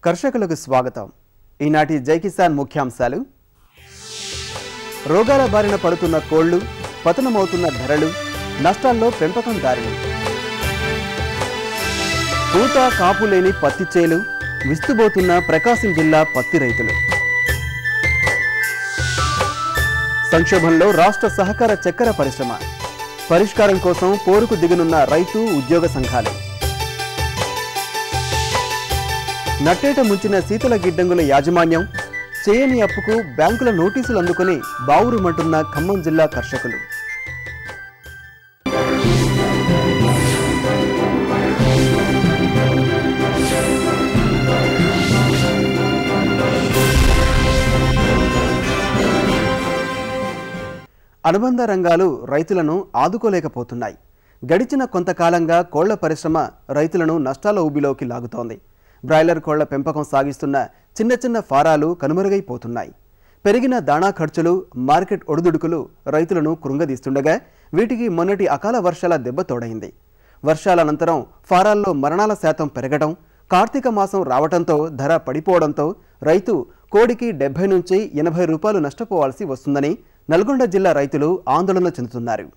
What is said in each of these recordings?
కర్షకులకు స్వాగతం. ఈనాటి జై కిసాన్ ముఖ్యాంశాలు. రోగాల బారిన పడుతున్న కోళ్లు, పతనమవుతున్న ధరలు, నష్టాల్లో పెంపకందారులు. పూత కాపు లేని పత్తి చేలు, విస్తుబోతున్న ప్రకాశం జిల్లా పత్తి రైతులు. సంక్షోభంలో రాష్ట్ర సహకార చక్కెర పరిశ్రమ, పరిష్కారం కోసం పోరుకు దిగనున్న రైతు ఉద్యోగ సంఘాలు. నట్టేట ముంచిన శీతల గిడ్డంగుల యాజమాన్యం, చేయని అప్పుకు బ్యాంకుల నోటీసులు అందుకుని బావురుమంటున్న ఖమ్మం జిల్లా కర్షకులు. అనుబంధ రంగాలు రైతులను ఆదుకోలేకపోతున్నాయి. గడిచిన కొంతకాలంగా కోళ్ల పరిశ్రమ రైతులను నష్టాల ఊబిలోకి లాగుతోంది. బ్రాయిలర్ కోళ్ల పెంపకం సాగిస్తున్న చిన్న చిన్న ఫారాలు కనుమరుగైపోతున్నాయి. పెరిగిన దాణా ఖర్చులు, మార్కెట్ ఒడిదుడుకులు రైతులను కృంగదీస్తుండగా వీటికి మొన్నటి అకాల వర్షాల దెబ్బ తోడైంది. వర్షాల అనంతరం ఫారాల్లో మరణాల శాతం పెరగడం, కార్తీక మాసం రావడంతో ధర పడిపోవడంతో రైతు కోడికి 70 నుంచి 80 రూపాయలు నష్టపోవాల్సి వస్తుందని నల్గొండ జిల్లా రైతులు ఆందోళన చెందుతున్నారు.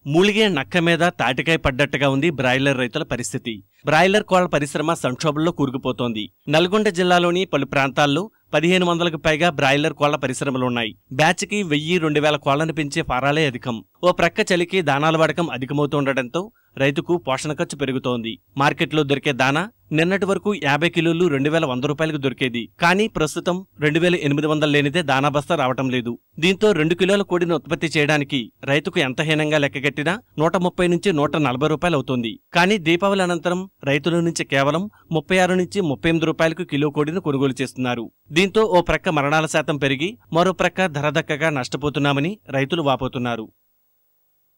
మూలిగే నక్క మీద తాటికాయ పడ్డట్టుగా ఉంది బ్రాయిలర్ రైతుల పరిస్థితి. బ్రాయిలర్ కోళ్ల పరిశ్రమ సంక్షోభంలో కూరుకుపోతోంది. నల్గొండ జిల్లాలోని పలు ప్రాంతాల్లో 1500కు పైగా బ్రాయిలర్ కోళ్ల పరిశ్రమలున్నాయి. బ్యాచ్కి 1000-2000 కోళ్లను పెంచే ఫారాలే అధికం. ఓ ప్రక్క చలికి దానాల వాడకం అధికమవుతుండటంతో రైతుకు పోషణ ఖర్చు పెరుగుతోంది. మార్కెట్లో దొరికే దానా నిన్నటి వరకు 50 కిలోలు 2100 రూపాయలకు దొరికేది. కానీ ప్రస్తుతం 2800 లేనిదే దానా బస్తా రావటం లేదు. దీంతో 2 కిలోల కోడిని ఉత్పత్తి చేయడానికి రైతుకు ఎంత హీనంగా లెక్కగట్టినా 130 నుంచి 140 రూపాయలు అవుతోంది. కానీ దీపావళి అనంతరం రైతుల నుంచి కేవలం 36 నుంచి 38 రూపాయలకు కిలో కోడిని కొనుగోలు చేస్తున్నారు. దీంతో ఓ ప్రక్క మరణాల శాతం పెరిగి మరో ప్రక్క ధర దక్కగా నష్టపోతున్నామని రైతులు వాపోతున్నారు.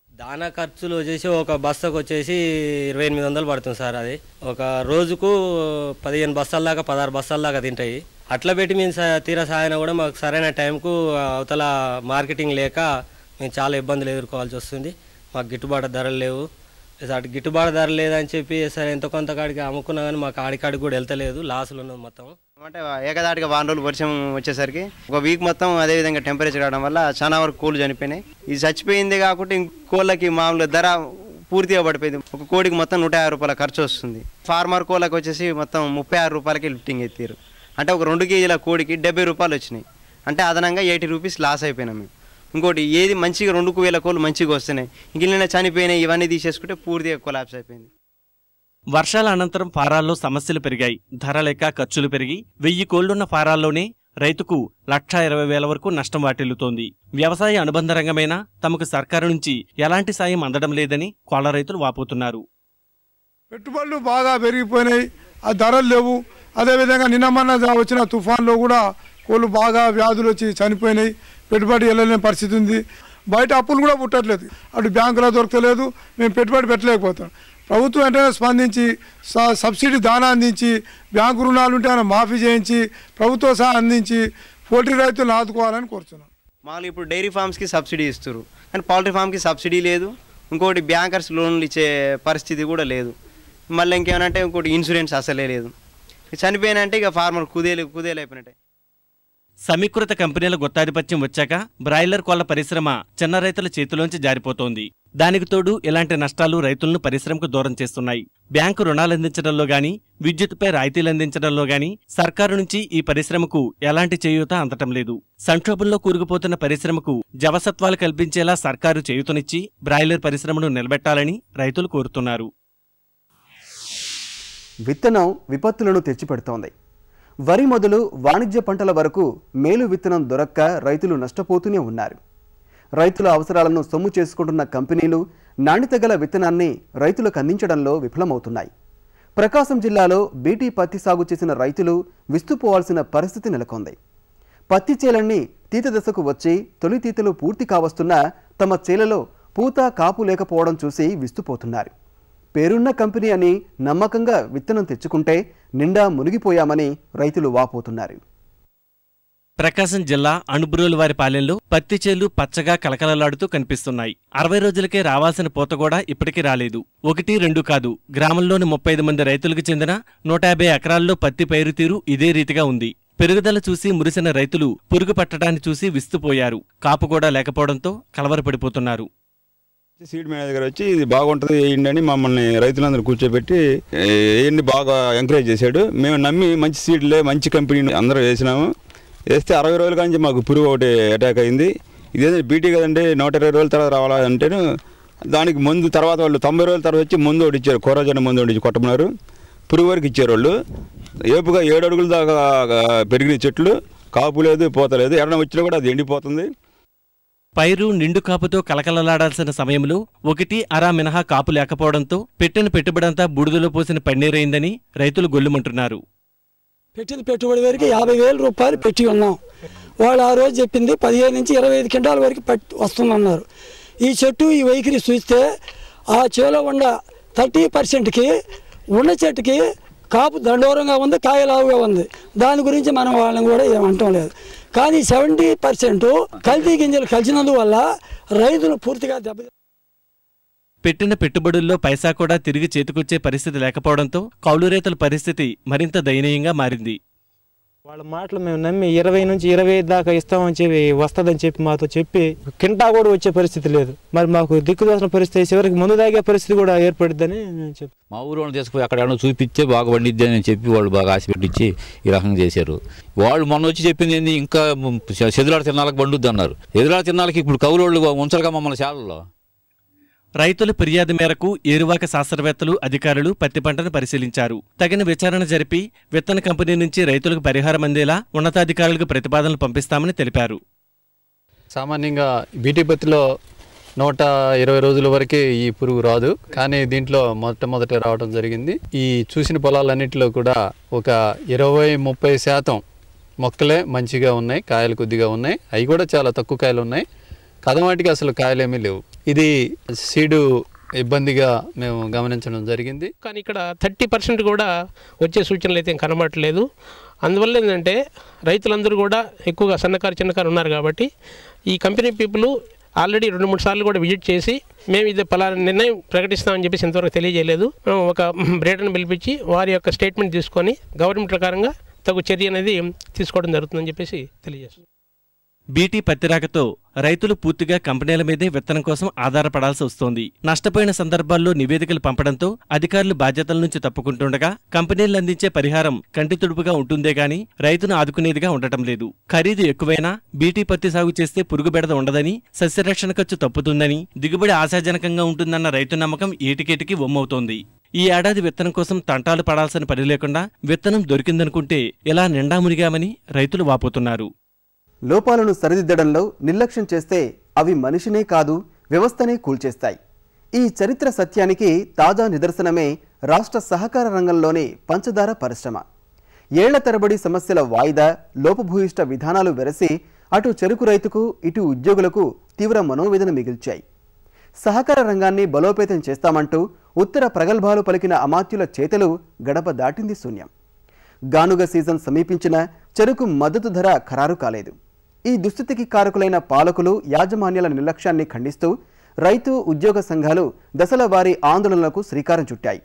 దానా ఖర్చులు వచ్చేసి ఒక బస్తాకు వచ్చేసి 2800 పడుతుంది సార్. అది ఒక రోజుకు 15 బస్తాల దాకా 16 బస్తాల దాకా తింటాయి. అట్లా పెట్టి మేము తీరా సాయన కూడా మాకు సరైన టైంకు అవతల మార్కెటింగ్ లేక మేము చాలా ఇబ్బందులు ఎదుర్కోవాల్సి వస్తుంది. మాకు గిట్టుబాటు ధరలు లేవు. అటు గిట్టుబాటు ధర లేదని చెప్పి సరే ఎంతో కొంత కాడికి అమ్ముకున్నా కానీ మాకు ఆడికాడికి కూడా వెళ్తలేదు. లాసులు ఉన్నది మొత్తం. అంటే ఏకదాటిగా వారం రోజులు వర్షం వచ్చేసరికి ఒక వీక్ మొత్తం అదేవిధంగా టెంపరేచర్ రావడం వల్ల చాలా వరకు కోళ్ళు చనిపోయినాయి. ఇది చచ్చిపోయింది కాకుండా కోళ్ళకి మామూలు ధర పూర్తిగా పడిపోయింది. ఒక కోడికి మొత్తం 150 రూపాయల ఖర్చు వస్తుంది. ఫార్మర్ కోళ్ళకి వచ్చేసి మొత్తం 36 రూపాయలకి లిఫ్టింగ్ ఎత్తారు. అంటే ఒక 2 కేజీల కోడికి 70 రూపాయలు వచ్చినాయి. అంటే అదనంగా 80 రూపీస్ లాస్ అయిపోయినాం మేము. ఇంకోటి ఏది మంచిగా 2,000 కోళ్ళు మంచిగా వస్తున్నాయి, ఇంక చనిపోయినాయి. ఇవన్నీ తీసేసుకుంటే పూర్తిగా కొలాప్స్ అయిపోయింది. వర్షాల అనంతరం ఫారాల్లో సమస్యలు పెరిగాయి. ధర లేక ఖర్చులు పెరిగి 1000 కోళ్లున్న ఫారాల్లోనే రైతుకు 1,20,000 వరకు నష్టం వాటిల్లుతోంది. వ్యవసాయ అనుబంధ రంగమైనా తమకు సర్కారు నుంచి ఎలాంటి సాయం అందడం లేదని కోళ్ల రైతులు వాపోతున్నారు. పెట్టుబడులు బాగా పెరిగిపోయినాయి, ఆ ధరలు లేవు. అదేవిధంగా నిన్నమన్న వచ్చిన తుఫాన్లో కూడా కోళ్ళు బాగా వ్యాధులు వచ్చి చనిపోయినాయి. పెట్టుబడి వెళ్ళలేని పరిస్థితి ఉంది. బయట అప్పులు కూడా పుట్టట్లేదు. అటు బ్యాంకులో దొరకలేదు. మేము పెట్టుబడి పెట్టలేకపోతాం. ప్రభుత్వం వెంటనే స్పందించి సబ్సిడీ దానా అందించి, బ్యాంకు రుణాలు ఉంటే మాఫీ చేయించి, ప్రభుత్వ సహాయం అందించి పోల్ట్రీ రైతులను ఆదుకోవాలని కోరుతున్నాం. మామూలు ఇప్పుడు డైరీ ఫార్మ్స్కి సబ్సిడీ ఇస్తారు, కానీ పౌల్ట్రీ ఫామ్కి సబ్సిడీ లేదు. ఇంకోటి బ్యాంకర్స్ లోన్లు ఇచ్చే పరిస్థితి కూడా లేదు. మళ్ళీ ఇంకేమంటే ఇంకోటి ఇన్సూరెన్స్ అసలే లేదు. చనిపోయినంటే ఇక ఫార్మర్ కుదేలైపోయినట్టే. సమీకృత కంపెనీల గుత్తాధిపత్యం వచ్చాక బ్రాయిలర్ కోళ్ల పరిశ్రమ చిన్న రైతుల చేతిలోంచి జారిపోతోంది. దానికి తోడు ఇలాంటి నష్టాలు రైతులను పరిశ్రమకు దూరం చేస్తున్నాయి. బ్యాంకు రుణాలందించడంలో గాని, విద్యుత్పై రాయితీలు అందించడంలో గాని సర్కారు నుంచి ఈ పరిశ్రమకు ఎలాంటి చేయూత అందటం లేదు. సంక్షోభంలో కూరుకుపోతున్న పరిశ్రమకు జవసత్వాలు కల్పించేలా సర్కారు చేయూతనిచ్చి బ్రాయిలర్ పరిశ్రమను నిలబెట్టాలని రైతులు కోరుతున్నారు. విత్తనం విపత్తులను తెచ్చిపెడుతోంది. వరి మొదలు వాణిజ్య పంటల వరకు మేలు విత్తనం దొరక్క రైతులు నష్టపోతూనే ఉన్నారు. రైతుల అవసరాలను సొమ్ము చేసుకుంటున్న కంపెనీలు నాణ్యత గల విత్తనాన్ని రైతులకు అందించడంలో విఫలమవుతున్నాయి. ప్రకాశం జిల్లాలో బీటీ పత్తి సాగు చేసిన రైతులు విస్తుపోవాల్సిన పరిస్థితి నెలకొంది. పత్తి చేలన్నీ తీత దశకు వచ్చి తొలి తీతలు పూర్తి కావస్తున్నా తమ చేలలో పూత కాపు లేకపోవడం చూసి విస్తుపోతున్నారు. పేరున్న కంపెనీ అని నమ్మకంగా విత్తనం తెచ్చుకుంటే నిండా మునిగిపోయామని రైతులు వాపోతున్నారు. ప్రకాశం జిల్లా అణుబ్రోలువారిపాలెంలో పత్తి చేలు పచ్చగా కలకలలాడుతూ కనిపిస్తున్నాయి. 60 రోజులకే రావాల్సిన పూత కూడా ఇప్పటికీ రాలేదు. 1-2 కాదు, గ్రామంలోని 35 మంది రైతులకు చెందిన 150 ఎకరాల్లో పత్తి పైరు తీరు ఇదే రీతిగా ఉంది. పెరుగుదల చూసి మురిసిన రైతులు పురుగు పట్టడాన్ని చూసి విస్తుపోయారు. కాపు కూడా లేకపోవడంతో కలవరపడిపోతున్నారు. సీడ్ మేనేజర్ వచ్చి ఇది బాగుంటుంది వేయండి అని మమ్మల్ని రైతులందరూ కూర్చోబెట్టి వేయండి బాగా ఎంకరేజ్ చేశాడు. మేము నమ్మి మంచి సీడ్లే మంచి కంపెనీ అందరూ వేసినాము. వేస్తే 60 రోజుల నుంచి మాకు పురుగు ఒకటి అటాక్ అయింది. ఇదేదో బీటీ కదండి 120 రోజుల తర్వాత రావాలా అంటేను దానికి ముందు తర్వాత వాళ్ళు 90 రోజుల తర్వాత వచ్చి ముందు ఒకటి ఇచ్చారు. కోరాజన ముందు ఒకటి కొట్టమన్నారు. పురుగు వరకు ఇచ్చారు వాళ్ళు. ఏపుగా 7 అడుగుల దాకా పెరిగిన చెట్లు, కాపు లేదు, పోత లేదు. ఎడన వచ్చినా కూడా అది ఎండిపోతుంది. పైరు నిండు కాపుతో కలకలలాడాల్సిన సమయంలో 1-1/2 మినహా కాపు లేకపోవడంతో పెట్టిన పెట్టుబడంతా బూడిదలో పోసిన పన్నీరైందని రైతులు గొల్లుమంటున్నారు. పెట్టిన పెట్టుబడి వరకు 50,000 రూపాయలు పెట్టి ఉన్నాం. వాళ్ళు ఆ రోజు చెప్పింది 15 నుంచి 25 క్వింటాల వరకు వస్తుందన్నారు. ఈ చెట్టు ఈ వైఖరి చూస్తే ఆ చేలో ఉన్న 30%కి ఉన్న చెట్టుకి కాపు దండోరంగా ఉంది, కాయలావుగా ఉంది. దాని గురించి మనం వాళ్ళని కూడా ఏమంటాం లేదు. కానీ 70% కల్తీ గింజలు కలిసినందువల్ల రైతులు పూర్తిగా పెట్టిన పెట్టుబడుల్లో పైసా కూడా తిరిగి చేతికొచ్చే పరిస్థితి లేకపోవడంతో కౌలు రైతుల పరిస్థితి మరింత దయనీయంగా మారింది. వాళ్ళ మాటలు మేము నమ్మి 20 నుంచి 25 దాకా ఇస్తామని చెప్పి వస్తుందని చెప్పి మాతో చెప్పి కింటా కూడా వచ్చే పరిస్థితి లేదు. మరి మాకు దిక్కుదోసిన పరిస్థితి చివరికి ముందు దాగే పరిస్థితి కూడా ఏర్పడిద్దని నేను చెప్పి మా ఊరు తీసుకుపోయి అక్కడ చూపించే బాగా వండిద్ది అని చెప్పి వాళ్ళు బాగా ఆశ పెట్టించి ఈ రకంగా చేశారు. వాళ్ళు మొన్న వచ్చి చెప్పింది ఏంది, ఇంకా చెదులాడ తిరణాలకు బండుద్ది అన్నారు. ఎదురాడ తిరణాలకి ఇప్పుడు కౌలు ఉంచలుగా మమ్మల్ని శాలలో. రైతుల ఫిర్యాదు మేరకు ఏరువాక శాస్త్రవేత్తలు, అధికారులు పత్తి పంటను పరిశీలించారు. తగిన విచారణ జరిపి విత్తన కంపెనీ నుంచి రైతులకు పరిహారం అందేలా ఉన్నతాధికారులకు ప్రతిపాదనలు పంపిస్తామని తెలిపారు. సామాన్యంగా బీటీ పత్తిలో 120 రోజుల వరకే ఈ పురుగు రాదు. కానీ దీంట్లో మొట్టమొదట రావడం జరిగింది. ఈ చూసిన పొలాలన్నింటిలో కూడా ఒక 20-30% మొక్కలే మంచిగా ఉన్నాయి, కాయలు కొద్దిగా ఉన్నాయి. అవి కూడా చాలా తక్కువ కాయలు ఉన్నాయి. కదమాటికి అసలు కాయలేమీ లేవు. ఇది సీడు ఇబ్బందిగా మేము గమనించడం జరిగింది. కానీ ఇక్కడ 30% కూడా వచ్చే సూచనలు అయితే కనబడట్లేదు. అందువల్ల ఏంటంటే రైతులందరూ కూడా ఎక్కువగా సన్నకారు చిన్నకారు ఉన్నారు కాబట్టి ఈ కంపెనీ పీపుల్ ఆల్రెడీ 2-3 సార్లు కూడా విజిట్ చేసి మేము ఇది పలానా నిర్ణయం ప్రకటిస్తామని చెప్పేసి ఇంతవరకు తెలియజేయలేదు. మేము ఒక బ్రేటర్ని పిలిపించి వారి యొక్క స్టేట్మెంట్ తీసుకొని గవర్నమెంట్ ప్రకారంగా తగు చర్య అనేది తీసుకోవడం జరుగుతుందని చెప్పేసి తెలియజేస్తుంది. బీటీ పత్తి రాకతో రైతులు పూర్తిగా కంపెనీల మీదే విత్తనం కోసం ఆధారపడాల్సి వస్తోంది. నష్టపోయిన సందర్భాల్లో నివేదికలు పంపడంతో అధికారులు బాధ్యతల నుంచి తప్పుకుంటుండగా కంపెనీలు అందించే పరిహారం కంటితుడుపుగా ఉంటుందే గాని రైతును ఆదుకునేదిగా ఉండటం లేదు. ఖరీదు ఎక్కువైనా బీటీ పత్తి సాగు చేస్తే పురుగు బెడద ఉండదని, సస్యరక్షణ ఖర్చు తప్పుతుందని, దిగుబడి ఆశాజనకంగా ఉంటుందన్న రైతు నమ్మకం ఏటికేటికి వమ్మవుతోంది. ఈ ఏడాది విత్తనం కోసం తంటాలు పడాల్సిన పని లేకుండా విత్తనం దొరికిందనుకుంటే ఇలా నిండా మునిగామని రైతులు వాపోతున్నారు. లోపాలను సరిదిద్దడంలో నిర్లక్ష్యం చేస్తే అవి మనిషినే కాదు వ్యవస్థనే కూల్చేస్తాయి. ఈ చరిత్ర సత్యానికి తాజా నిదర్శనమే రాష్ట్ర సహకార రంగంలోని పంచదార పరిశ్రమ. ఏళ్ల తరబడి సమస్యల వాయిదా, లోపభూయిష్ట విధానాలు వెరసి అటు చెరుకు రైతుకు ఇటు ఉద్యోగులకు తీవ్ర మనోవేదన మిగిల్చాయి. సహకార రంగాన్ని బలోపేతం చేస్తామంటూ ఉత్తర ప్రగల్భాలు పలికిన అమాత్యుల చేతలు గడప దాటింది శూన్యం. గానుగ సీజన్ సమీపించిన చెరుకు మద్దతు ధర ఖరారు కాలేదు. ఈ దుస్థితికి కారకులైన పాలకులు, యాజమాన్యాల నిర్లక్ష్యాన్ని ఖండిస్తూ రైతు, ఉద్యోగ సంఘాలు దశల వారీ ఆందోళనలకు శ్రీకారం చుట్టాయి.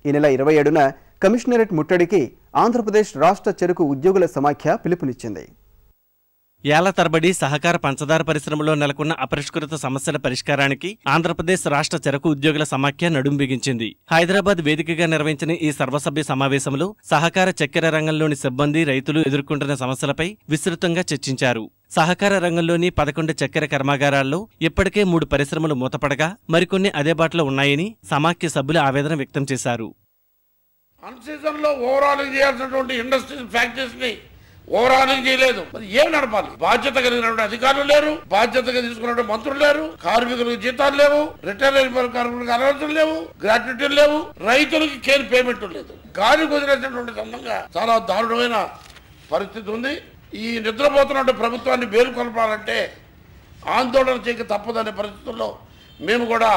ఈ నెల 27న కమిషనరేట్ ముట్టడికి ఆంధ్రప్రదేశ్ రాష్ట్ర చెరుకు ఉద్యోగుల సమాఖ్య పిలుపునిచ్చింది. ఏళ్ల తరబడి సహకార పంచదార పరిశ్రమలో నెలకొన్న అపరిష్కృత సమస్యల పరిష్కారానికి ఆంధ్రప్రదేశ్ రాష్ట్ర చెరకు ఉద్యోగుల సమాఖ్య నడుం బిగించింది. హైదరాబాద్ వేదికగా నిర్వహించిన ఈ సర్వసభ్య సమావేశంలో సహకార చక్కెర రంగంలోని సిబ్బంది, రైతులు ఎదుర్కొంటున్న సమస్యలపై విస్తృతంగా చర్చించారు. సహకార రంగంలోని 11 చక్కెర కర్మాగారాల్లో ఇప్పటికే 3 పరిశ్రమలు మూతపడగా మరికొన్ని అదే బాటలో ఉన్నాయని సమాఖ్య సభ్యులు ఆవేదన వ్యక్తం చేశారు. ఓవరాలింగ్ చేయలేదు. మరి ఏం నడపాలి? బాధ్యత కలిగినటువంటి అధికారులు లేరు, బాధ్యతగా తీసుకున్న మంత్రులు లేరు, కార్మికులకు జీతాలు లేవు, రిటైర్ కార్మికులకు అలవెన్సులు లేవు, గ్రాట్యుటీలు లేవు, రైతులకి కేర్ పేమెంట్ లేదు. గాలి కుదిరేసినటువంటి సందర్భంగా చాలా దారుణమైన పరిస్థితి ఉంది. ఈ నిద్రపోతున్న ప్రభుత్వాన్ని మేలుకొల్పాలంటే ఆందోళన చేయక తప్పదనే పరిస్థితుల్లో మేము కూడా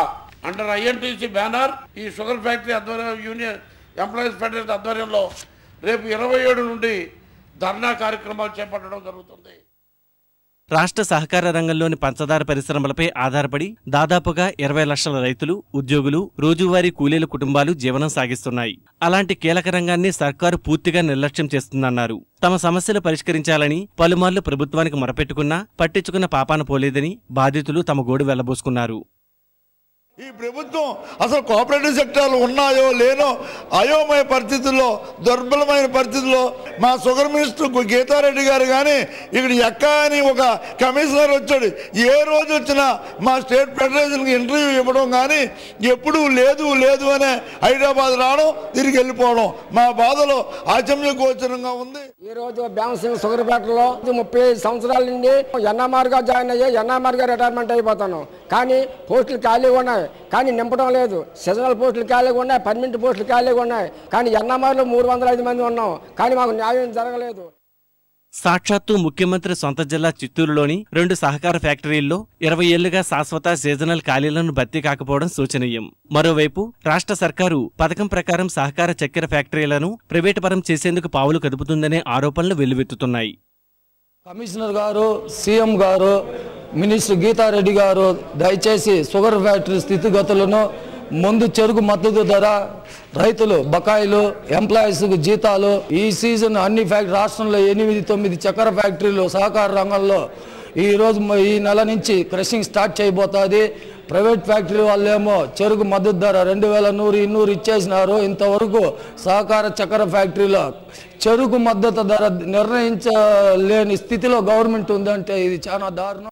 అండర్ ఐఎన్టీసీ బ్యానర్ ఈ షుగర్ ఫ్యాక్టరీ ఆధ్వర్యం, యూనియన్ ఎంప్లాయీస్ ఫెడరేషన్ ఆధ్వర్యంలో రేపు 27 నుండి ధర్నా కార్యక్రమాలు చేపట్టడం జరుగుతుంది. రాష్ట్ర సహకార రంగంలోని పంచదార పరిశ్రమలపై ఆధారపడి దాదాపుగా 20 లక్షల రైతులు, ఉద్యోగులు, రోజువారీ కూలీల కుటుంబాలు జీవనం సాగిస్తున్నాయి. అలాంటి కీలక రంగాన్ని సర్కారు పూర్తిగా నిర్లక్ష్యం చేస్తుందన్నారు. తమ సమస్యలు పరిష్కరించాలని పలుమార్లు ప్రభుత్వానికి మొరపెట్టుకున్నా పట్టించుకున్న పాపాన పోలేదని బాధితులు తమ గోడు వెళ్లబోసుకున్నారు. ఈ ప్రభుత్వం అసలు కోఆపరేటివ్ సెక్టార్లు ఉన్నాయో లేనో అయోమయ పరిస్థితుల్లో, దుర్బలమైన పరిస్థితుల్లో మా షుగర్ మినిస్టర్ గీతారెడ్డి గారు కానీ ఇక్కడ ఎక్క అని ఒక కమిషనర్ వచ్చాడు. ఏ రోజు వచ్చినా మా స్టేట్ ఫెడరేషన్కి ఇంటర్వ్యూ ఇవ్వడం కానీ ఎప్పుడూ లేదు లేదు అనే హైదరాబాద్ రావడం, తిరిగి వెళ్ళిపోవడం మా బాధలో ఆచమ్య గోచరంగా ఉంది. ఈ రోజు బ్యాన్సింగ్ షుగర్ ఫ్యాక్టరీలో 35 సంవత్సరాల నుండి ఎన్ఎంఆర్గా జాయిన్ అయ్యి ఎన్ఎంఆర్గా రిటైర్మెంట్ అయిపోతాను. కానీ పోస్టులు ఖాళీగా ఉన్నాయి, కానీ నింపడం లేదు. సీజనల్ పోస్టులు ఖాళీగా ఉన్నాయి, పర్మనెంట్ పోస్టులు ఖాళీగా ఉన్నాయి. కానీ ఎన్ఎంఆర్లో 305 మంది ఉన్నాం, కానీ మాకు న్యాయం జరగలేదు. సాక్షాత్తు ముఖ్యమంత్రి సొంత జిల్లా చిత్తూరులోని 2 సహకార ఫ్యాక్టరీల్లో 20 ఏళ్లుగా శాశ్వత సీజనల్ ఖాళీలను భర్తీ కాకపోవడం శోచనీయం. మరోవైపు రాష్ట్ర సర్కారు పథకం ప్రకారం సహకార చక్కెర ఫ్యాక్టరీలను ప్రైవేటు పరం చేసేందుకు పావులు కదుపుతుందనే ఆరోపణలు వెల్లువెత్తుతున్నాయి. కమిషనర్ గారు, సీఎం గారు, మినిస్టర్ గీతారెడ్డి గారు దయచేసి షుగర్ ఫ్యాక్టరీ స్థితిగతులను, ముందు చెరుకు మద్దతు ధర, రైతులు బకాయిలు, ఎంప్లాయీస్కు జీతాలు, ఈ సీజన్ అన్ని రాష్ట్రంలో 8-9 చక్కెర ఫ్యాక్టరీలు సహకార రంగంలో ఈరోజు ఈ నెల నుంచి క్రషింగ్ స్టార్ట్ చేయబోతుంది. ప్రైవేట్ ఫ్యాక్టరీ వాళ్ళేమో చెరుకు మద్దతు ధర 2100 ఇచ్చేసినారు. ఇంతవరకు సహకార చక్కెర ఫ్యాక్టరీలో చెరుకు మద్దతు ధర నిర్ణయించలేని స్థితిలో గవర్నమెంట్ ఉందంటే ఇది చాలా దారుణం.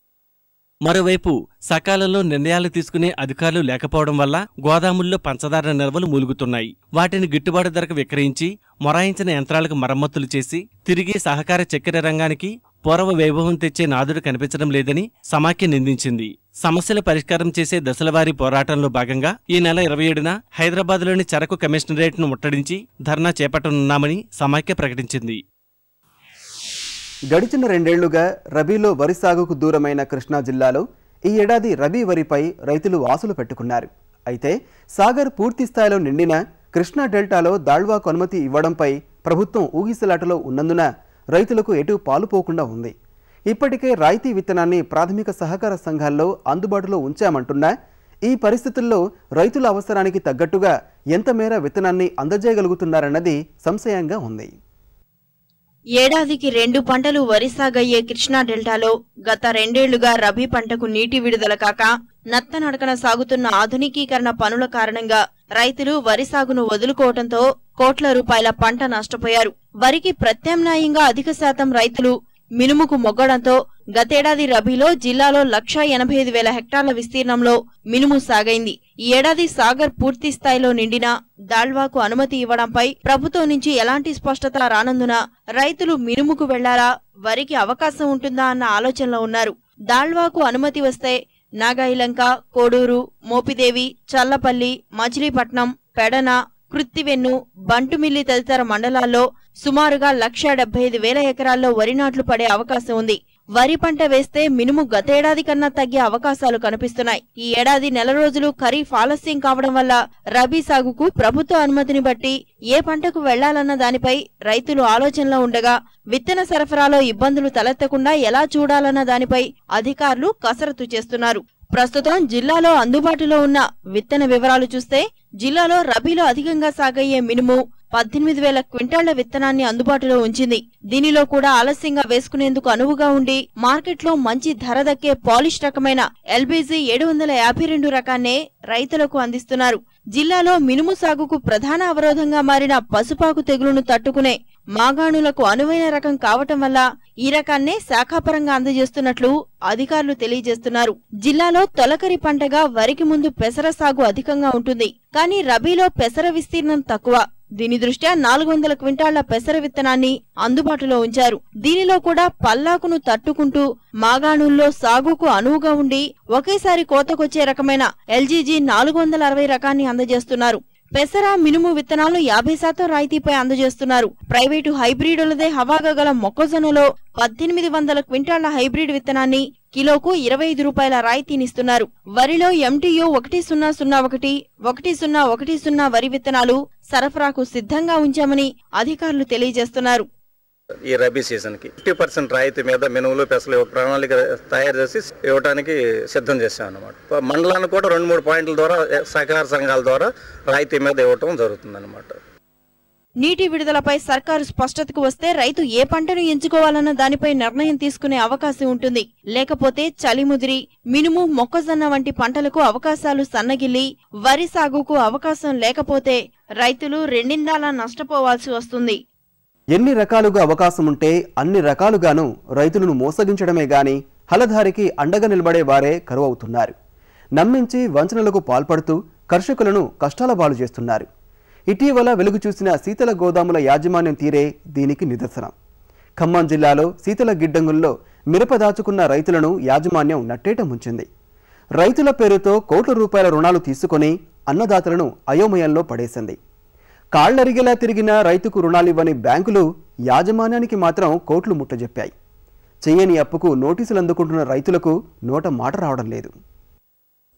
మరోవైపు సకాలంలో నిర్ణయాలు తీసుకునే అధికారులు లేకపోవడం వల్ల గోదాముల్లో పంచదార నిల్వలు మూలుగుతున్నాయి. వాటిని గిట్టుబాటు ధరకు విక్రయించి మొరాయించిన యంత్రాలకు మరమ్మతులు చేసి తిరిగి సహకార చక్కెర రంగానికి పూర్వ వైభవం తెచ్చే నాదుడు కనిపించడం లేదని సమాఖ్య నిందించింది. సమస్యల పరిష్కారం చేసే దశలవారీ పోరాటంలో భాగంగా ఈ నెల 27న హైదరాబాద్లోని చెరకు కమిషనరేట్ను ముట్టడించి ధర్నా చేపట్టనున్నామని సమాఖ్య ప్రకటించింది. గడిచిన 2 ఏళ్లుగా రబీలో వరి సాగుకు దూరమైన కృష్ణా జిల్లాలో ఈ ఏడాది రబీ వరిపై రైతులు ఆశలు పెట్టుకున్నారు. అయితే సాగర్ పూర్తి స్థాయిలో నిండిన కృష్ణా డెల్టాలో దాళ్వాకు అనుమతి ఇవ్వడంపై ప్రభుత్వం ఊగిసలాటలో ఉన్నందున రైతులకు ఎటు పాలుపోకుండా ఉంది. ఇప్పటికే రాయితీ విత్తనాన్ని ప్రాథమిక సహకార సంఘాల్లో అందుబాటులో ఉంచామంటున్నా ఈ పరిస్థితుల్లో రైతుల అవసరానికి తగ్గట్టుగా ఎంత మేర విత్తనాన్ని అందజేయగలుగుతున్నారన్నది సంశయంగా ఉంది. ఏడాదికి 2 పంటలు వరి సాగయ్యే కృష్ణా డెల్టాలో గత 2 ఏళ్లుగా రబీ పంటకు నీటి విడుదల కాక నత్తనడకన సాగుతున్న ఆధునికీకరణ పనుల కారణంగా రైతులు వరి సాగును వదులుకోవడంతో కోట్ల రూపాయల పంట నష్టపోయారు. వరికి ప్రత్యామ్నాయంగా అధిక శాతం రైతులు మినుముకు మొగ్గడంతో గతేడాది రబీలో జిల్లాలో 1,85,000 హెక్టార్ల విస్తీర్ణంలో మినుము సాగైంది. ఈ ఏడాది సాగర్ పూర్తి స్థాయిలో నిండినా దాళ్వాకు అనుమతి ఇవ్వడంపై ప్రభుత్వం నుంచి ఎలాంటి స్పష్టత రానందున రైతులు మినుముకు వెళ్లారా, వరికి అవకాశం ఉంటుందా అన్న ఆలోచనలో ఉన్నారు. దాళ్వాకు అనుమతి వస్తే నాగాయిలంక, కోడూరు, మోపిదేవి, చల్లపల్లి, మచిలీపట్నం, పెడన, కృత్తివెన్ను, బంటుమిల్లి తదితర మండలాల్లో సుమారుగా 1,75,000 ఎకరాల్లో వరి నాట్లు పడే అవకాశం ఉంది. వరి పంట వేస్తే మినుము గతేడాది కన్నా తగ్గే అవకాశాలు కనిపిస్తున్నాయి. ఈ ఏడాది నెల రోజులు ఖరీఫ్ ఆలస్యం కావడం వల్ల రబీ సాగుకు ప్రభుత్వ అనుమతిని బట్టి ఏ పంటకు వెళ్లాలన్న దానిపై రైతులు ఆలోచనలో ఉండగా విత్తన సరఫరాలో ఇబ్బందులు తలెత్తకుండా ఎలా చూడాలన్న దానిపై అధికారులు కసరత్తు చేస్తున్నారు. ప్రస్తుతం జిల్లాలో అందుబాటులో ఉన్న విత్తన వివరాలు చూస్తే జిల్లాలో రబీలో అధికంగా సాగయ్యే మినుము 18,000 క్వింటాళ్ల విత్తనాన్ని అందుబాటులో ఉంచింది. దీనిలో కూడా ఆలస్యంగా వేసుకునేందుకు అనువుగా ఉండి మార్కెట్లో మంచి ధర దక్కే పాలిష్ రకమైన ఎల్బీజీ 752 రకాన్నే రైతులకు అందిస్తున్నారు. జిల్లాలో మినుము సాగుకు ప్రధాన అవరోధంగా మారిన పసుపాకు తెగులును తట్టుకునే మాగాణులకు అనువైన రకం కావటం వల్ల ఈ రకాన్నే శాఖాపరంగా అందజేస్తున్నట్లు అధికారులు తెలియజేస్తున్నారు. జిల్లాలో తొలకరి పంటగా వరికి ముందు పెసర సాగు అధికంగా ఉంటుంది. కానీ రబీలో పెసర విస్తీర్ణం తక్కువ. దీని దృష్ట్యా 400 క్వింటాళ్ల పెసర విత్తనాన్ని అందుబాటులో ఉంచారు. దీనిలో కూడా పల్లాకును తట్టుకుంటూ మాగాణుల్లో సాగుకు అనువుగా ఉండి ఒకేసారి కోతకొచ్చే రకమైన ఎల్జీజీ 460 రకాన్ని అందజేస్తున్నారు. పెసర, మినుము విత్తనాలను 50% రాయితీపై అందజేస్తున్నారు. ప్రైవేటు హైబ్రిడులదే హవాగా గల మొక్కజొన్నలో 1,800 క్వింటాళ్ల హైబ్రిడ్ విత్తనాన్ని కిలోకు 25 రూపాయల రాయితీనిస్తున్నారు. వరిలో MTU 1001, 1010 వరి విత్తనాలు సరఫరాకు సిద్ధంగా ఉంచామని అధికారులు తెలియజేస్తున్నారు. ఈ రబీ సీజన్కి 50% రాయితీ మీద మినుములు పెసలు ప్రణాళిక తయారు చేసి ఇవ్వడానికి సిద్ధం చేశాం అన్నమాట. మండలానికి కూడా 2-3 పాయింట్ల ద్వారా సహకార సంఘాల ద్వారా రాయితీ మీద ఇవ్వటం జరుగుతుంది అన్నమాట. నీటి విడుదలపై సర్కారు స్పష్టతకు వస్తే రైతు ఏ పంటను ఎంచుకోవాలన్న దానిపై నిర్ణయం తీసుకునే అవకాశం ఉంటుంది. లేకపోతే చలిముదిరి, మినుము, మొక్కజొన్న వంటి పంటలకు అవకాశాలు సన్నగిల్లి వరి సాగుకు అవకాశం లేకపోతే రైతులు రెండిందాలా నష్టపోవాల్సి వస్తుంది. ఎన్ని రకాలుగా అవకాశం ఉంటే అన్ని రకాలుగాను రైతులను మోసగించడమే గాని హలధారికి అండగా నిలబడే వారే కరువవుతున్నారు. నమ్మించి వంచనలకు పాల్పడుతూ కర్షకులను కష్టాల పాలు చేస్తున్నారు. ఇటీవల వెలుగు చూసిన శీతల గోదాముల యాజమాన్యం తీరే దీనికి నిదర్శనం. ఖమ్మం జిల్లాలో శీతల గిడ్డంగుల్లో మిరప దాచుకున్న రైతులను యాజమాన్యం నట్టేట ముంచింది. రైతుల పేరుతో కోట్ల రూపాయల రుణాలు తీసుకొని అన్నదాతలను అయోమయంలో పడేసింది. కాళ్లరిగేలా తిరిగిన రైతుకు రుణాలివ్వని బ్యాంకులు యాజమాన్యానికి మాత్రం కోట్లు ముట్టజెప్పాయి. చేయని అప్పుకు నోటీసులు అందుకుంటున్న రైతులకు నోట మాట రావడం లేదు.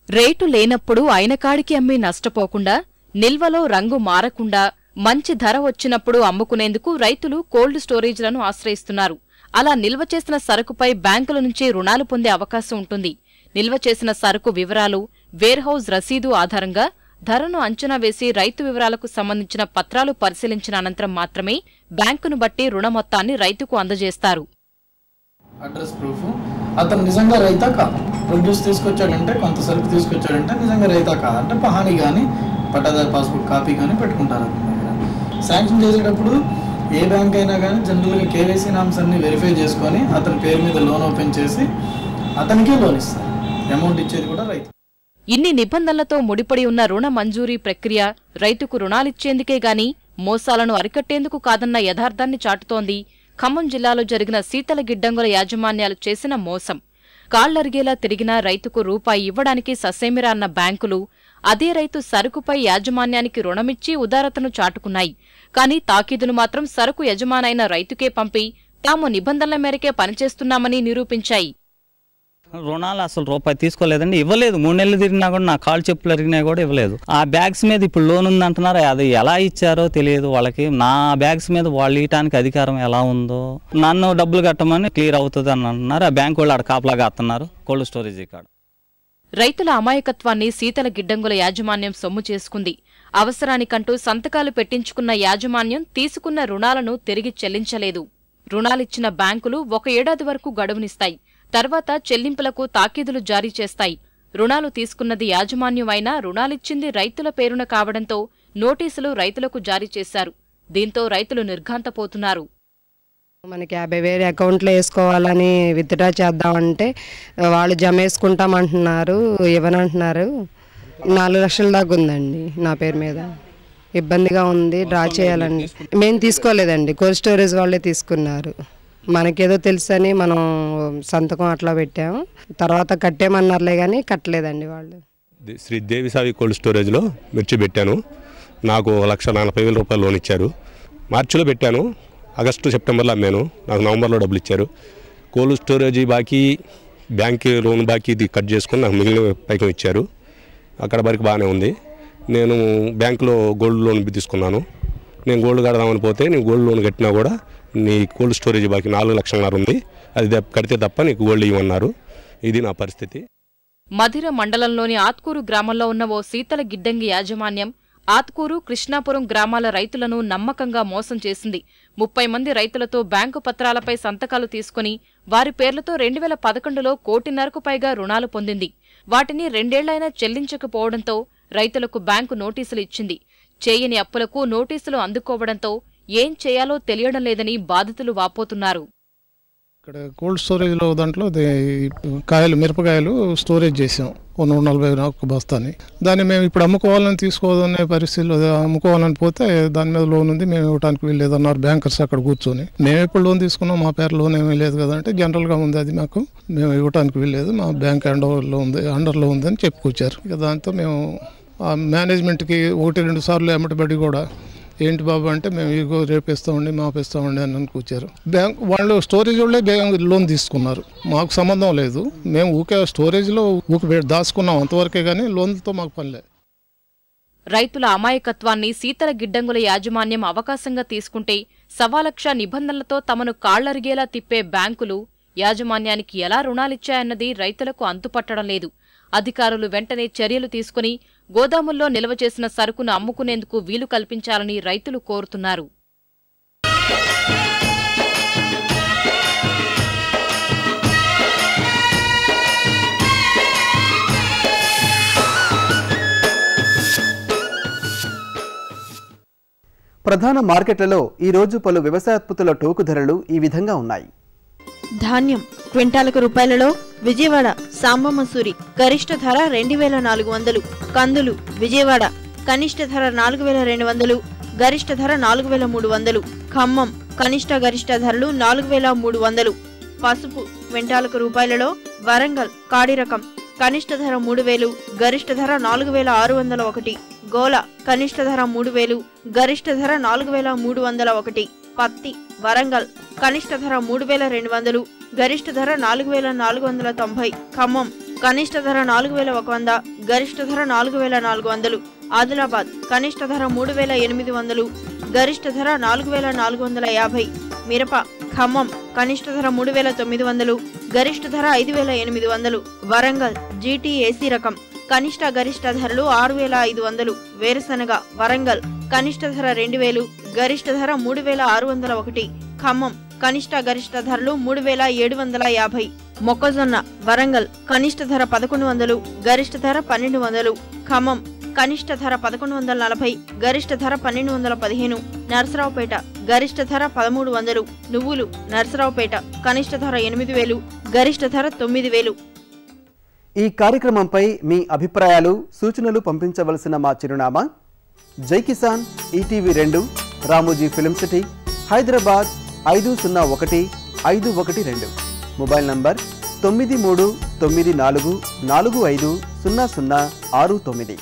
రేటు లేనప్పుడు అయినకాడికి అమ్మి నష్టపోకుండా, నిల్వలో రంగు మారకుండా, మంచి ధర వచ్చినప్పుడు అమ్ముకునేందుకు రైతులు కోల్డ్ స్టోరేజ్లను ఆశ్రయిస్తున్నారు. అలా నిల్వ చేసిన సరుకుపై బ్యాంకుల నుంచి రుణాలు పొందే అవకాశం ఉంటుంది. నిల్వ చేసిన సరుకు వివరాలు, వేర్హౌస్ రసీదు ఆధారంగా ధరను అంచనా వేసి రైతు వివరాలకు సంబంధించిన పత్రాలు పరిశీలించిన అనంతరం మాత్రమే బ్యాంకును బట్టి రుణ మొత్తాన్ని రైతుకు అందజేస్తారు. అడ్రస్ ప్రూఫ్, అతను నిజంగా రైతా కాదు, ప్రొడ్యూస్ తీసుకొచ్చాడంటే, కొంత సరుకు తీసుకొచ్చాడంటే నిజంగా రైతా కాదంటే పహాని కానీ పట్టాదారు పాస్బుక్ కాపీ కానీ పెట్టుకుంటారు. శాంక్షన్ చేసేటప్పుడు ఏ బ్యాంక్ అయినా కానీ జనరల్గా కేవైసీ నామ్స్ అన్ని వెరిఫై చేసుకొని అతని పేరు మీద లోన్ ఓపెన్ చేసి అతనికే లోన్ ఇస్తారు. అమౌంట్ ఇచ్చేది కూడా రైతు. ఇన్ని నిబంధనలతో ముడిపడి ఉన్న రుణ మంజూరీ ప్రక్రియ రైతుకు రుణాలిచ్చేందుకే గాని మోసాలను అరికట్టేందుకు కాదన్న యథార్థాన్ని చాటుతోంది ఖమ్మం జిల్లాలో జరిగిన శీతల గిడ్డంగుల యాజమాన్యాలు చేసిన మోసం. కాళ్లరిగేలా తిరిగినా రైతుకు రూపాయి ఇవ్వడానికి ససేమిరా అన్న బ్యాంకులు అదే రైతు సరుకుపై యాజమాన్యానికి రుణమిచ్చి ఉదారతను చాటుకున్నాయి. కానీ తాకీదును మాత్రం సరుకు యజమానైన రైతుకే పంపి తాము నిబంధనల మేరకే పనిచేస్తున్నామని నిరూపించాయి. రుణాలు అసలు రూపాయి తీసుకోలేదండి, ఇవ్వలేదు. 3 నెలలు తిరిగినా కూడా నా కాళ్ళు చెప్పులు అరిగినా కూడా ఇవ్వలేదు. ఆ బ్యాగ్స్ మీద ఇప్పుడు లోన్ ఉంది అంటున్నారు. అది ఎలా ఇచ్చారో తెలియదు వాళ్ళకి. నా బ్యాగ్స్ మీద వాళ్ళు ఇవ్వడానికి అధికారం ఎలా ఉందో, నన్ను డబ్బులు కట్టమని క్లియర్ అవుతుంది అని అంటున్నారు. ఆ బ్యాంకు వాళ్ళు ఆడ కాపలాగా అస్తున్నారు కోల్డ్ స్టోరేజ్ కాడ. రైతుల అమాయకత్వాన్ని శీతల గిడ్డంగుల యాజమాన్యం సొమ్ము చేసుకుంది. అవసరానికంటూ సంతకాలు పెట్టించుకున్న యాజమాన్యం తీసుకున్న రుణాలను తిరిగి చెల్లించలేదు. రుణాలిచ్చిన బ్యాంకులు 1 ఏడాది వరకు గడువునిస్తాయి. తర్వాత చెల్లింపులకు తాకీదులు జారీ చేస్తాయి. రుణాలు తీసుకున్నది యాజమాన్యం అయినా రుణాలిచ్చింది రైతుల పేరున కావడంతో నోటీసులు రైతులకు జారీ చేశారు. దీంతో రైతులు నిర్ఘాంతపోతున్నారు. మనకి 50,000 అకౌంట్లో వేసుకోవాలని విత్డ్రా చేద్దామంటే వాళ్ళు జమ వేసుకుంటామంటున్నారు, ఇవ్వనంటున్నారు. 4 లక్షల దాకా ఉందండి నా పేరు మీద. ఇబ్బందిగా ఉంది, డ్రా చేయాలండి. మేము తీసుకోలేదండి, కోల్డ్ స్టోరేజ్ వాళ్ళే తీసుకున్నారు. మనకేదో తెలుసని మనం సంతకం అట్లా పెట్టాము. తర్వాత కట్టేమన్నారులే కానీ కట్టలేదండి వాళ్ళు. శ్రీ దేవిసావి కోల్డ్ స్టోరేజ్లో మిర్చి పెట్టాను. నాకు 1,40,000 రూపాయలు లోన్ ఇచ్చారు. మార్చిలో పెట్టాను, ఆగస్టు సెప్టెంబర్లో అమ్మాను. నాకు నవంబర్లో డబ్బులు ఇచ్చారు. కోల్డ్ స్టోరేజ్ బాకీ, బ్యాంక్ లోన్ బాకీ ఇది కట్ చేసుకుని నాకు మిగిలిన పైకం ఇచ్చారు. అక్కడ వరకు బాగానే ఉంది. నేను బ్యాంకులో గోల్డ్ లోన్ తీసుకున్నాను. నేను గోల్డ్ కడదామని పోతే నేను గోల్డ్ లోన్ కట్టినా కూడా నీ కోల్డ్ స్టోరేజ్ బాకీ 4 లక్షలన్నర ఉంది, అది కడితే తప్ప నీకు గోల్డ్ ఇవ్వమన్నారు. ఇది నా పరిస్థితి. మధిర మండలంలోని ఆత్కూరు గ్రామంలో ఉన్న ఓ శీతల గిడ్డంగి యాజమాన్యం ఆత్కూరు, కృష్ణాపురం గ్రామాల రైతులను నమ్మకంగా మోసం చేసింది. 30 మంది రైతులతో బ్యాంకు పత్రాలపై సంతకాలు తీసుకుని వారి పేర్లతో 2011లో 1.5 కోటి పైగా రుణాలు పొందింది. వాటిని 2 ఏళ్లైనా చెల్లించకపోవడంతో రైతులకు బ్యాంకు నోటీసులు ఇచ్చింది. చేయని అప్పులకు నోటీసులు అందుకోవడంతో ఏం చేయాలో తెలియడం లేదని బాధితులు వాపోతున్నారు. ఇక్కడ కోల్డ్ స్టోరేజ్లో దాంట్లో కాయలు, మిరపకాయలు స్టోరేజ్ చేసాం 140 బస్తాని. దాన్ని మేము ఇప్పుడు అమ్ముకోవాలని తీసుకోవాలనే పరిస్థితిలో అమ్ముకోవాలని పోతే దాని మీద లోన్ ఉంది, మేము ఇవ్వడానికి వీల్లేదు అన్నారు బ్యాంకర్స్ అక్కడ కూర్చొని. మేము ఎప్పుడు లోన్ తీసుకున్నాం, మా పేరు లోన్ ఏమీ లేదు కదా అంటే జనరల్గా ఉంది, అది మాకు మేము ఇవ్వడానికి వీల్లేదు, మా బ్యాంక్ అండర్లో ఉందని చెప్పుకొచ్చారు. ఇక దాంతో మేము మేనేజ్మెంట్కి 1-2 సార్లు ఎమ్మటబడి కూడా ఏంటి బాబు అంటే మేము ఇగో రేపిస్తామండి, మాపిస్తామండి అని కూర్చారు. బ్యాంక్ వాళ్ళు స్టోరేజ్ వాళ్ళే బ్యాంక్ లోన్ తీసుకున్నారు, మాకు సంబంధం లేదు. మేము ఊకే స్టోరేజ్లో దాచుకున్నాం అంతవరకే, కానీ లోన్లతో మాకు పని లేదు. రైతుల అమాయకత్వాన్ని శీతల గిడ్డంగుల యాజమాన్యం అవకాశంగా తీసుకుంటే 1,00,000 నిబంధనలతో తమను కాళ్లరిగేలా తిప్పే బ్యాంకులు యాజమాన్యానికి ఎలా రుణాలిచ్చాయన్నది రైతులకు అంతుపట్టడం లేదు. అధికారులు వెంటనే చర్యలు తీసుకుని గోదాముల్లో నిల్వ చేసిన సరుకును అమ్ముకునేందుకు వీలు కల్పించాలని రైతులు కోరుతున్నారు. ప్రధాన మార్కెట్లలో ఈ రోజు పలు వ్యవసాయోత్పత్తుల టోకు ధరలు ఈ విధంగా ఉన్నాయి. ధాన్యం క్వింటాలకు రూపాయలలో విజయవాడ సాంబ మసూరి గరిష్ట ధర 2,400. కందులు విజయవాడ కనిష్ట ధర 4,200, గరిష్ట ధర 4,300. ఖమ్మం కనిష్ట గరిష్ట ధరలు 4,300. పసుపు క్వింటాలకు రూపాయలలో వరంగల్ కాడి రకం కనిష్ట ధర 3,000, గరిష్ట ధర 4,601. గోల కనిష్ట ధర 3,000, గరిష్ట ధర 4,301. పత్తి వరంగల్ కనిష్ట ధర 3,200, గరిష్ట ధర 4,490. ఖమ్మం కనిష్ట ధర 4,100, గరిష్ట ధర 4,400. ఆదిలాబాద్ కనిష్ట ధర 3,800, గరిష్ట ధర 4,450. మిరప ఖమ్మం కనిష్ట ధర 3,900, గరిష్ట ధర 5,800. వరంగల్ జీటీఏసీ రకం కనిష్ట గరిష్ట ధరలు 6,500. వేరుశనగ వరంగల్ కనిష్ట ధర 2,000, గరిష్ట ధర 3,601. ఖమ్మం కనిష్ట గరిష్ట ధరలు 3,750. మొక్కజొన్న వరంగల్ కనిష్ట ధర 1,100, గరిష్ట ధర 1,200. ఖమ్మం కనిష్ట ధర 1,140, గరిష్ట ధర 1,215. నర్సరావుపేట గరిష్ట ధర 1,300. నువ్వులు నర్సరావుపేట కనిష్ట ధర 8,000, గరిష్ట ధర 9,000. ఈ కార్యక్రమంపై మీ అభిప్రాయాలు సూచనలు పంపించవలసిన మా చిరునామా జై Kisan ETV 2 Ramoji film city Hyderabad 501-512. Mobile number 9394450069.